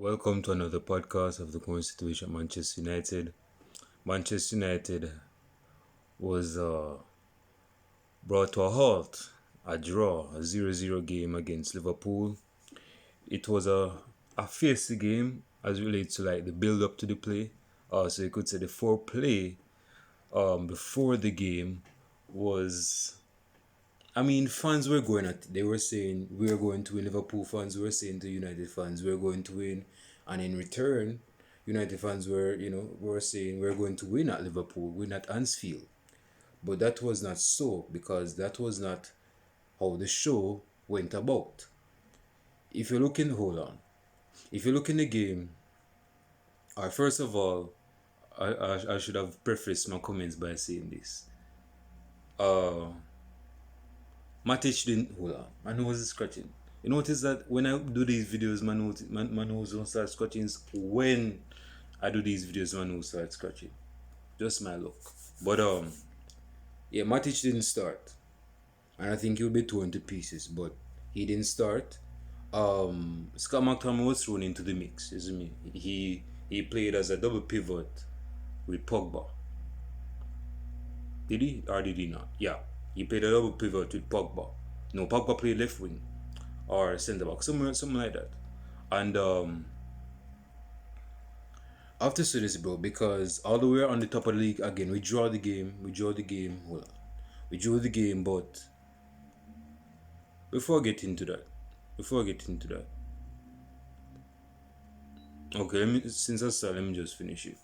Welcome to another podcast of the current situation at Manchester United. Manchester United was brought to a halt, a draw, a 0-0 game against Liverpool. It was a feisty game as relates to like the build up to the play. So you could say the foreplay before the game was. I mean, fans were going at. They were saying we're going to win. Liverpool fans were saying to United fans we're going to win, and in return, United fans were saying we're going to win at Liverpool, win at Anfield. But that was not so because that was not how the show went about. If you look in, hold on. If you look in the game, first of all, I should have prefaced my comments by saying this. Matic didn't hold on. My nose is scratching. You notice that when I do these videos, my nose don't start scratching. When I do these videos, my nose starts scratching. Just my luck. But yeah, Matic didn't start, and I think he'll be torn to pieces. But he didn't start. Scott McTominay was thrown into the mix, isn't he? He played as a double pivot with Pogba. Did he or did he not? Yeah. He played a double pivot with Pogba. No, Pogba played left wing or centre back, something like that. And I have to say this, bro, because although we're on the top of the league again, we draw the game. Hold on, we drew the game, but before I get into that, okay, since I started, let me just finish it.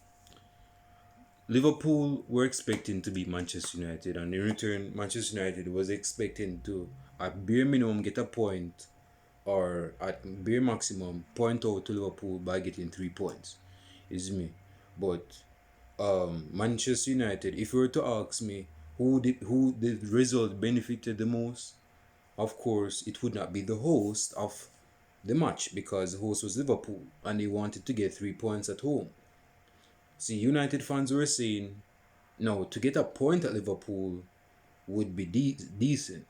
Liverpool were expecting to beat Manchester United, and in return, Manchester United was expecting to, at bare minimum, get a point, or at bare maximum, point out to Liverpool by getting 3 points. Is me, but Manchester United. If you were to ask me who the result benefited the most, of course, it would not be the host of the match because the host was Liverpool, and they wanted to get 3 points at home. See, United fans were saying, no, to get a point at Liverpool would be decent.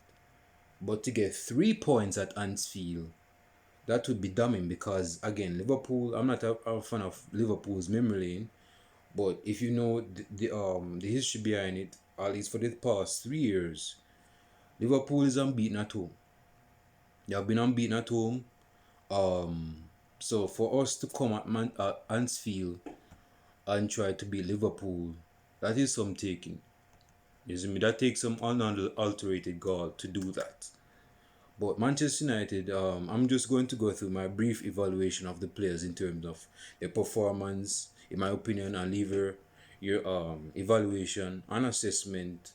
But to get 3 points at Anfield, that would be damning because, again, Liverpool, I'm not a fan of Liverpool's memory lane. But if you know the history behind it, at least for the past 3 years, Liverpool is unbeaten at home. They have been unbeaten at home. So for us to come at Anfield and try to beat Liverpool, that is some taking. That takes some unadulterated gall to do that. But Manchester United, I'm just going to go through my brief evaluation of the players in terms of their performance, in my opinion, and leave your evaluation and assessment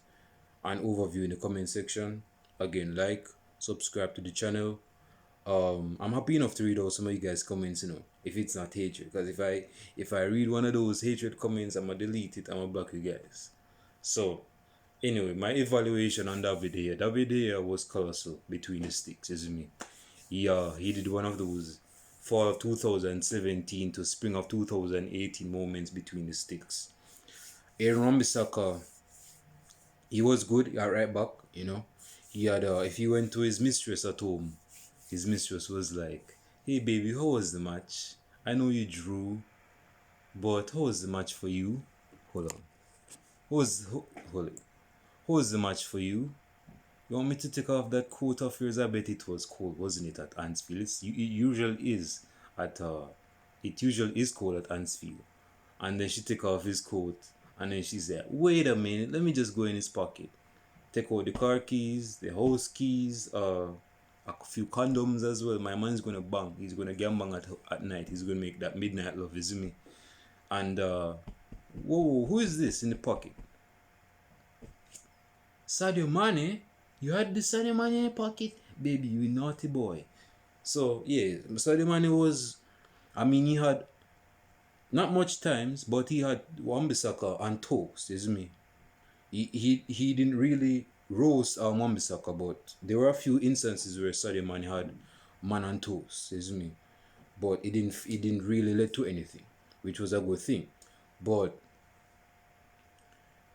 and overview in the comment section. Again, like, subscribe to the channel. I'm happy enough to read out some of you guys' comments, if it's not hatred. Because if I read one of those hatred comments, I'm gonna delete it, I'm gonna block you guys. So anyway, my evaluation on David Gea was colossal between the sticks, isn't me? He did one of those fall of 2017 to spring of 2018 moments between the sticks. Aaron Wan-Bissaka, he was good at right back, He had if he went to his mistress at home, his mistress was like, "Hey baby, how was the match? I know you drew, but how was the match for you?" Hold on. Hold it. How was the match for you? You want me to take off that coat of yours? I bet it was cold, wasn't it, at Anfield? It usually is cold at Anfield. And then she take off his coat, and then she said, "Wait a minute, let me just go in his pocket. Take out the car keys, the house keys, a few condoms as well. My man's gonna bang. He's gonna get bang at night. He's gonna make that midnight love, isn't me?" And whoa, who is this in the pocket? Sadio Mane? You had the Sadio Mane in your pocket? Baby, you naughty boy. So yeah, Sadio Mane was, he had not much times, but he had Wan-Bissaka on toast, isn't me? He didn't really roast Wan-Bissaka, but there were a few instances where Sadio Mane had man on toast, isn't me? But it didn't really lead to anything, which was a good thing. But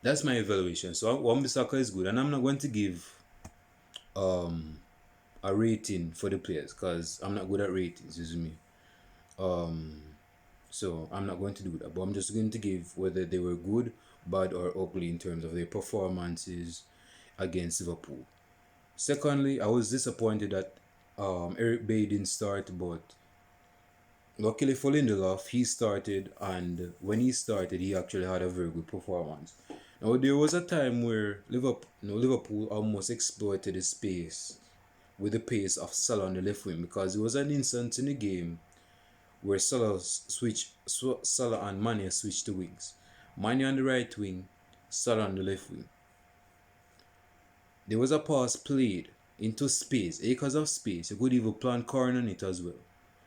that's my evaluation. So Wan-Bissaka is good, and I'm not going to give a rating for the players because I'm not good at ratings, isn't me? Um, so I'm not going to do that, but I'm just going to give whether they were good, bad, or ugly in terms of their performances against Liverpool. Secondly, I was disappointed that Eric Bay didn't start, but luckily for Lindelof, he started, and when he started, he actually had a very good performance. Now, there was a time where Liverpool almost exploited the space with the pace of Salah on the left wing, because there was an instance in the game where Salah and Mane switched the wings. Mane on the right wing, Salah on the left wing. There was a pass played into space, acres of space. You could even plant corn on it as well.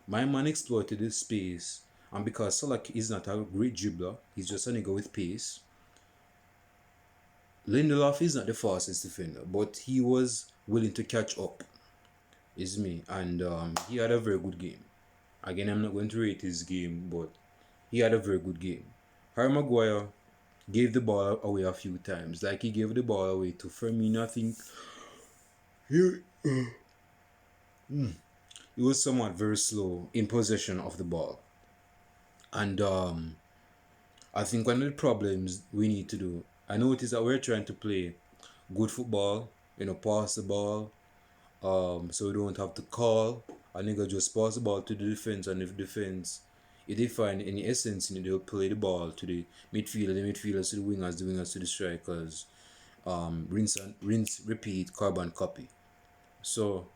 My man exploited the space, and because Salah is not a great dribbler, he's just a nigga with pace. Lindelof is not the fastest defender, but he was willing to catch up. Is me, and he had a very good game. Again, I'm not going to rate his game, but he had a very good game. Harry Maguire gave the ball away a few times. Like, he gave the ball away to Firmino, I think. He was somewhat very slow in possession of the ball. And I think one of the problems we need to do, I noticed that we're trying to play good football, pass the ball, so we don't have to call. A nigga just pass the ball to the defense, and if defense, if they find any essence in it, they'll play the ball to the midfielders to the wingers to the strikers. Rinse, repeat, carbon copy. So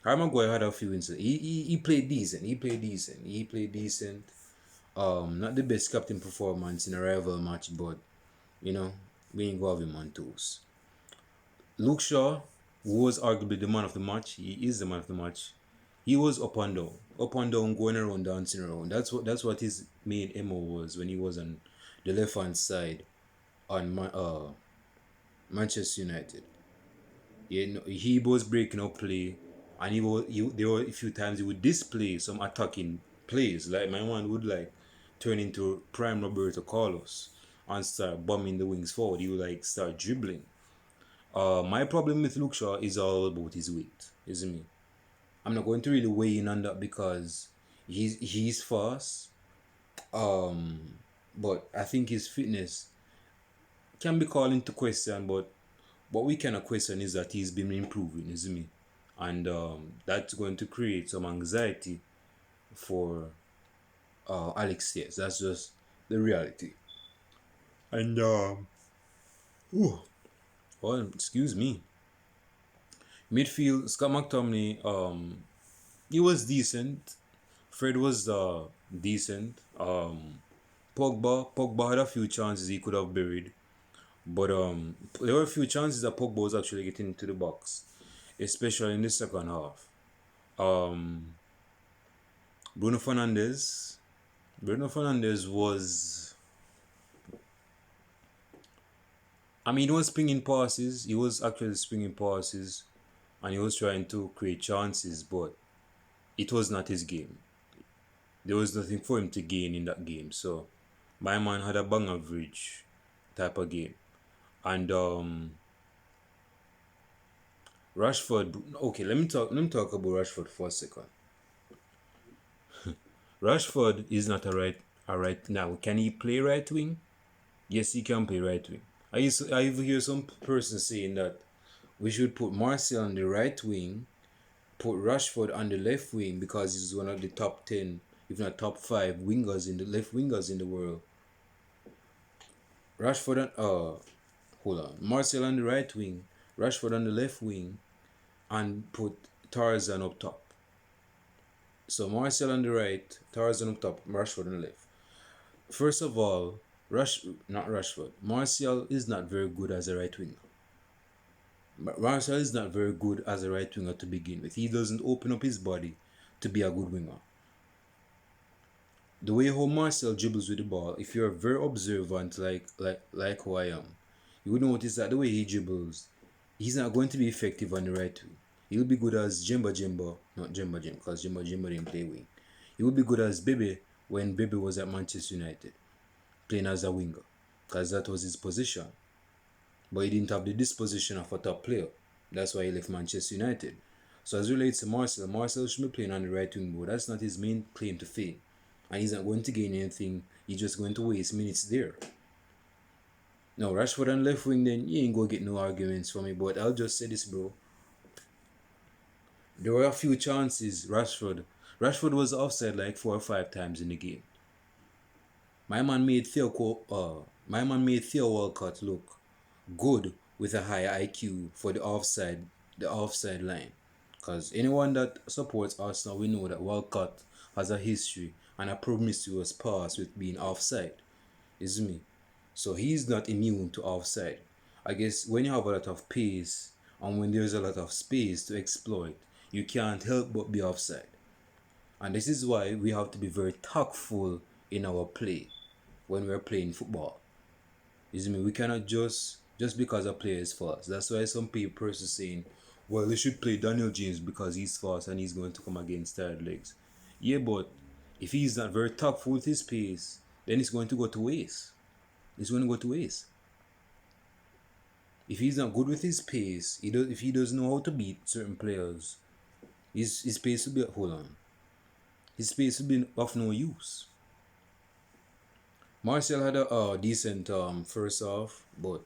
Harry Maguire had a few incidents. He played decent. He played decent. Not the best captain performance in a rival match, but we ain't go have him on toes. Luke Shaw was arguably the man of the match. He is the man of the match. He was up and down, going around, dancing around. That's what his main MO was when he was on the left hand side on Manchester United. He was breaking up play, and there were a few times he would display some attacking plays. Like, my man would turn into prime Roberto Carlos and start bombing the wings forward. He would start dribbling. My problem with Luke Shaw is all about his weight, isn't it? I'm not going to really weigh in on that because he's fast. But I think his fitness can be called into question. But what we cannot question is that he's been improving, isn't it? And that's going to create some anxiety for Alex Tears. That's just the reality. And excuse me. Midfield, Scott McTominay, he was decent. Fred was decent. Pogba had a few chances he could have buried, but there were a few chances that Pogba was actually getting into the box, especially in the second half. Bruno Fernandes was, he was springing passes. He was actually springing passes, and he was trying to create chances, but it was not his game. There was nothing for him to gain in that game. So my man had a bang average type of game. And Rashford. Okay, let me talk about Rashford for a second. Rashford is not a right now. Can he play right wing? Yes, he can play right wing. I even hear some person saying that we should put Martial on the right wing, put Rashford on the left wing, because he's one of the top 10, if not top 5 wingers in the left wingers in the world. Rashford Martial on the right wing, Rashford on the left wing, and put Tarzan up top. So Martial on the right, Tarzan up top, Rashford on the left. First of all, Martial is not very good as a right winger. Martial is not very good as a right winger to begin with. He doesn't open up his body to be a good winger. The way how Martial dribbles with the ball, if you're very observant like who I am, you would notice that the way he dribbles, he's not going to be effective on the right wing. He'll be good as not Jemba, because Jemba didn't play wing. He would be good as Bebe when Bebe was at Manchester United, playing as a winger, because that was his position. But he didn't have the disposition of a top player. That's why he left Manchester United. So as relates to Marcel should be playing on the right wing, but that's not his main claim to fame. And he's not going to gain anything. He's just going to waste minutes there. No, Rashford on left wing, then you ain't gonna get no arguments from me. But I'll just say this, bro. There were a few chances. Rashford was offside like 4 or 5 times in the game. My man made Theo Walcott look good with a high IQ for the offside line. Because anyone that supports Arsenal, we know that Walcott has a history and a promiscuous past with being offside. Is me. So he's not immune to offside. I guess when you have a lot of pace and when there's a lot of space to exploit, you can't help but be offside. And this is why we have to be very tactful in our play when we're playing football. You see me? We cannot just because a player is fast. That's why some people are saying, well, they should play Daniel James because he's fast and he's going to come against tired legs. Yeah, but if he's not very tactful with his pace, then it's going to go to waste. It's going to go to waste. If he's not good with his pace, if he doesn't know how to beat certain players, his pace will be his pace will be of no use. Marcel had a decent first half, but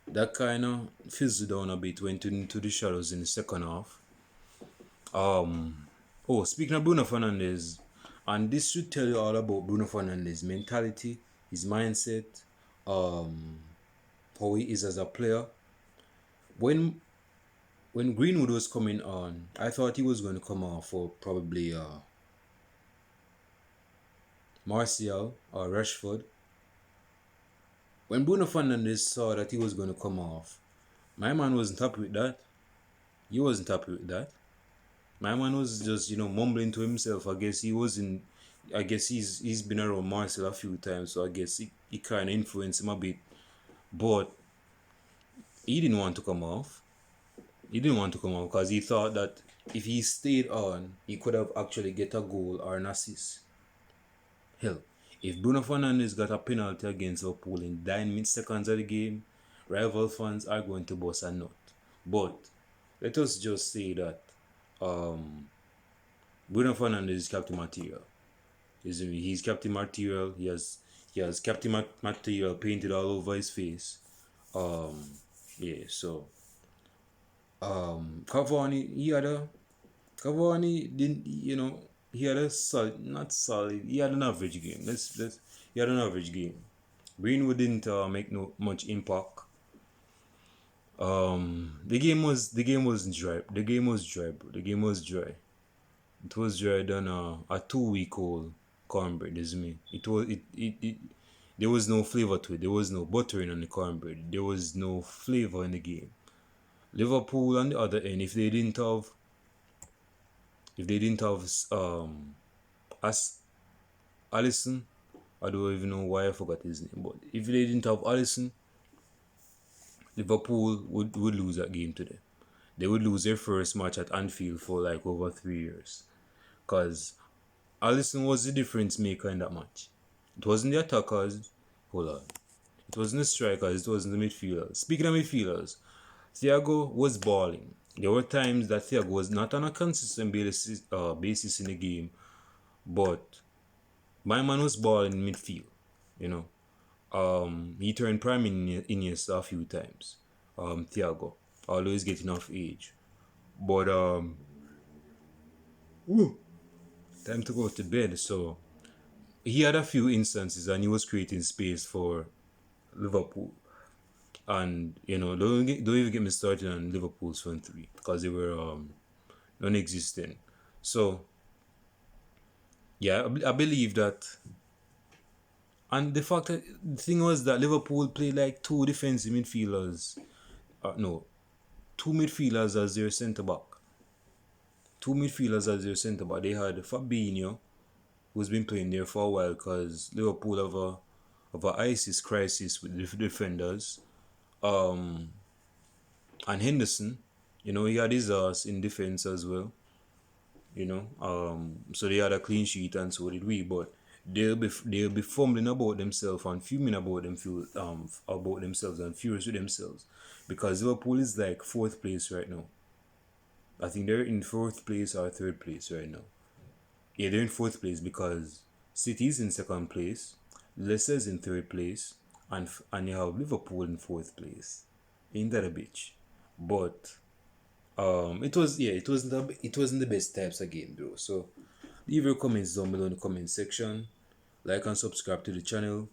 that kind of fizzled down a bit, went into the shadows in the second half. Speaking of Bruno Fernandes, and this should tell you all about Bruno Fernandes' mentality, his mindset, how he is as a player. When Greenwood was coming on, I thought he was going to come off for probably Martial or Rashford. When Bruno Fernandes saw that he was going to come off, my man wasn't happy with that. He wasn't happy with that. My man was just, mumbling to himself. I guess he's been around Marcel a few times, so I guess he kind of influenced him a bit. But he didn't want to come off. He didn't want to come off because he thought that if he stayed on, he could have actually get a goal or an assist. Hell, if Bruno Fernandes got a penalty against Liverpool in 9 seconds of the game, rival fans are going to bust a nut. But let us just say that Bruno Fernandes is captain material. He's captain material. He has captain material painted all over his face. Cavani didn't, he had a solid, not solid, he had an average game. He had an average game. Greenwood didn't make much impact. The game wasn't dry. The game was dry, bro. The game was dry. It was drier than a 2-week-old cornbread, isn't it? There was no flavor to it. There was no buttering on the cornbread. There was no flavor in the game. Liverpool on the other end, if they didn't have Alisson, I don't even know why I forgot his name, but if they didn't have Alisson, Liverpool would lose that game today. They would lose their first match at Anfield for like over 3 years. Because Alisson was the difference maker in that match. It wasn't the attackers. Hold on. It wasn't the strikers. It wasn't the midfielders. Speaking of midfielders, Thiago was balling. There were times that Thiago was not on a consistent basis in the game, but my man was balling in midfield. He turned prime in Iniesta a few times. Thiago, although he's getting off age, but time to go to bed. So he had a few instances, and he was creating space for Liverpool. And don't even get me started on Liverpool's front three because they were non-existent. So yeah, I believe that. And the thing was that Liverpool played like two defensive midfielders. Two midfielders as their centre back. They had Fabinho, who's been playing there for a while because Liverpool have a ISIS crisis with the defenders. And Henderson, he had his ass in defense as well. So they had a clean sheet and so did we. But they'll be fumbling about themselves and fuming about themselves and furious with themselves because Liverpool is like 4th place right now. I think they're in fourth place or third place right now. Yeah, they're in fourth place because City's in second place, Leicester's in third place, and you have Liverpool in fourth place. Ain't that a bitch? But it wasn't the best types of game, bro. So leave your comments down below in the comment section. Like and subscribe to the channel.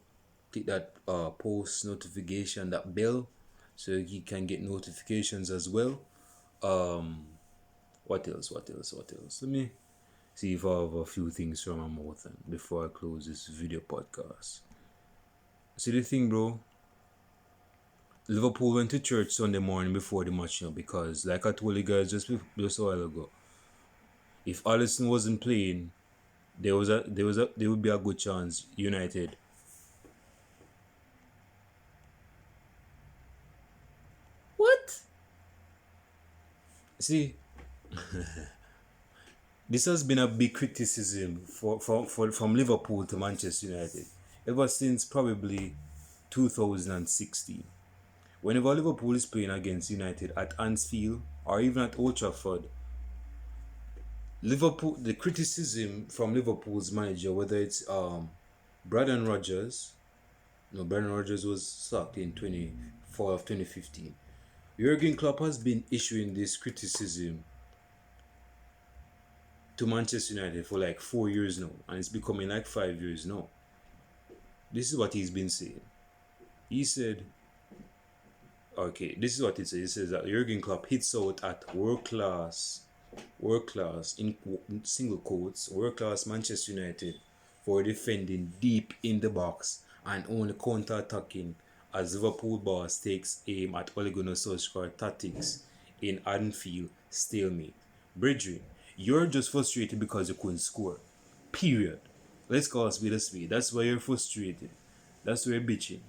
Click that post notification, that bell, so you can get notifications as well. Um, what else? What else? What else? Let me see if I have a few things from my mouth before I close this video podcast. See the thing, bro. Liverpool went to church Sunday morning before the match, because like I told you guys just a while ago, if Alisson wasn't playing, there would be a good chance United. What? See, this has been a big criticism from Liverpool to Manchester United ever since probably 2016. Whenever Liverpool is playing against United at Anfield or even at Old Trafford, the criticism from Liverpool's manager, whether it's Brendan Rodgers, no, Brendan Rodgers was sacked in 24 of 2015. Jurgen Klopp has been issuing this criticism to Manchester United for like 4 years now, and it's becoming like 5 years now. This is what he's been saying. He said, okay, this is what he says. He says that Jurgen Klopp hits out at world class, in single quotes, world class Manchester United for defending deep in the box and only counter attacking as Liverpool boss takes aim at Ole Gunnar Solskjaer tactics in Anfield stalemate. Bridging, you're just frustrated because you couldn't score. Period. Let's call a spade a spade. That's why you're frustrated. That's why you're bitching.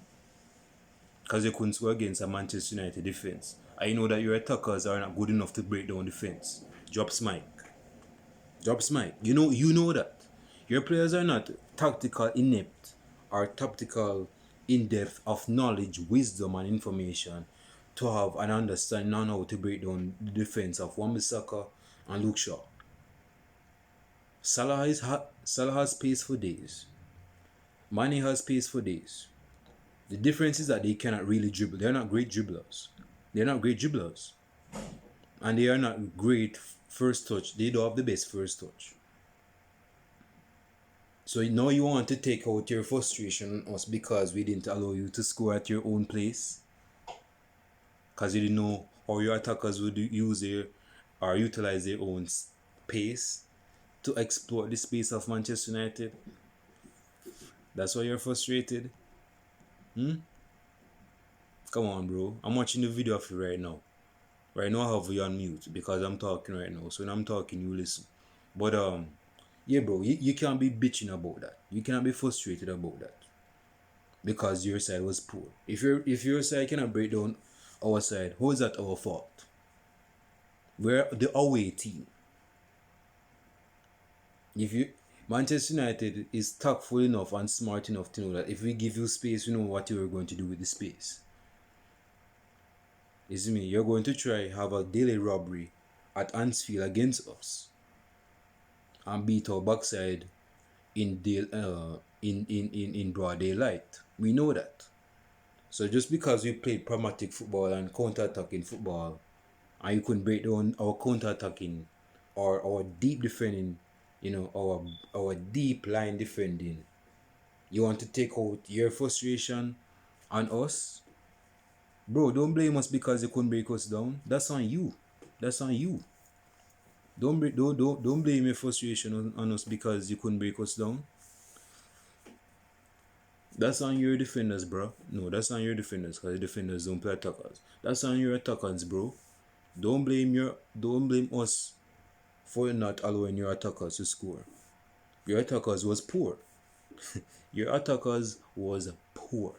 Because you couldn't score against a Manchester United defense. I know that your attackers are not good enough to break down defense. Drop Smike. Drop Smike. You know that. Your players are not tactical inept or tactical in-depth of knowledge, wisdom and information to have an understanding on how to break down the defense of Wan-Bissaka and Luke Shaw. Salah has pace for days. Mane has pace for days. The difference is that they cannot really dribble. They're not great dribblers. And they are not great first touch. They don't have the best first touch. So now you want to take out your frustration on us because we didn't allow you to score at your own place? Because you didn't know how your attackers would use or utilize their own pace to exploit the space of Manchester United? That's why you're frustrated? Come on, bro. I'm watching the video of you right now. Right now I have you on mute because I'm talking right now. So when I'm talking, you listen. But yeah, bro, you can't be bitching about that. You cannot be frustrated about that because your side was poor. If your side cannot break down our side, how is that our fault? We're the away team. Manchester United is tactful enough and smart enough to know that if we give you space, you know what you are going to do with the space. You see me? You're going to try have a daily robbery at Anfield against us and beat our backside in broad daylight. We know that. So just because we played pragmatic football and counter-attacking football and you couldn't break down our counter-attacking or our deep defending, our deep line defending, you want to take out your frustration on us? Bro, don't blame us because you couldn't break us down. That's on you. Don't blame your frustration on us because you couldn't break us down. That's on your defenders, bro. No, that's on your defenders because the defenders don't play attackers. That's on your attackers, bro. Don't blame us for not allowing your attackers to score. Your attackers was poor. Your attackers was poor.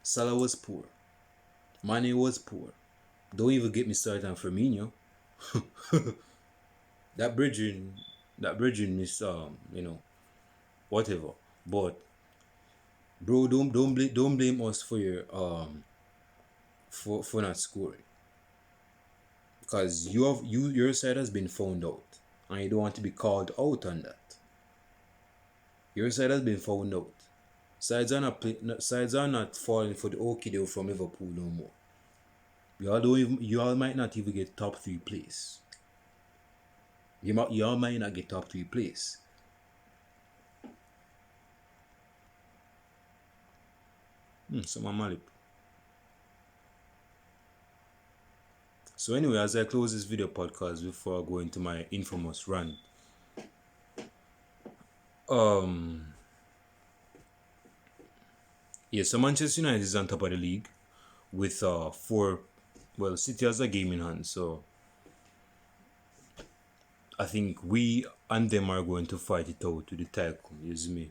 Salah was poor. Mane was poor. Don't even get me started on Firmino. that bridging is whatever. But bro, don't blame us for your for not scoring. because your side has been found out, and you don't want to be called out on that. Your side has been found out. Sides are not falling for the okie from Liverpool no more. You all might not even get top 3 place. You all might not get top 3 place. So anyway, as I close this video podcast before I go into my infamous rant, so Manchester United is on top of the league with 4. Well, City has a game in hand, so I think we and them are going to fight it out to the title. You see me?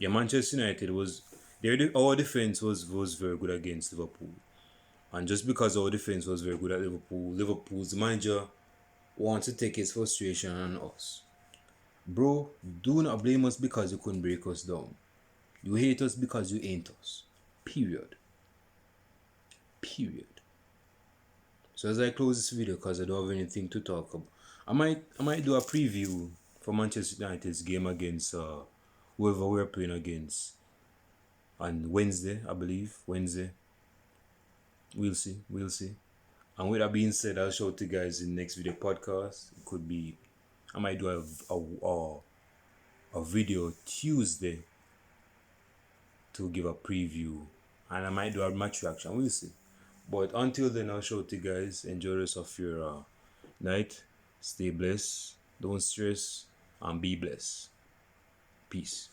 Manchester United our defense was very good against Liverpool, and just because our defense was very good at Liverpool's manager wants to take his frustration on us. Bro, do not blame us because you couldn't break us down. You hate us because you ain't us. Period. So as I close this video, because I don't have anything to talk about, I might do a preview for Manchester United's game against whoever we're playing against on Wednesday, I believe. Wednesday. We'll see. And with that being said, I'll show it to you guys in the next video podcast. It could be, I might do a video Tuesday to give a preview, and I might do a match reaction. We'll see. But until then, I'll show it to you guys. Enjoy the rest of your night. Stay blessed. Don't stress, and be blessed. Peace.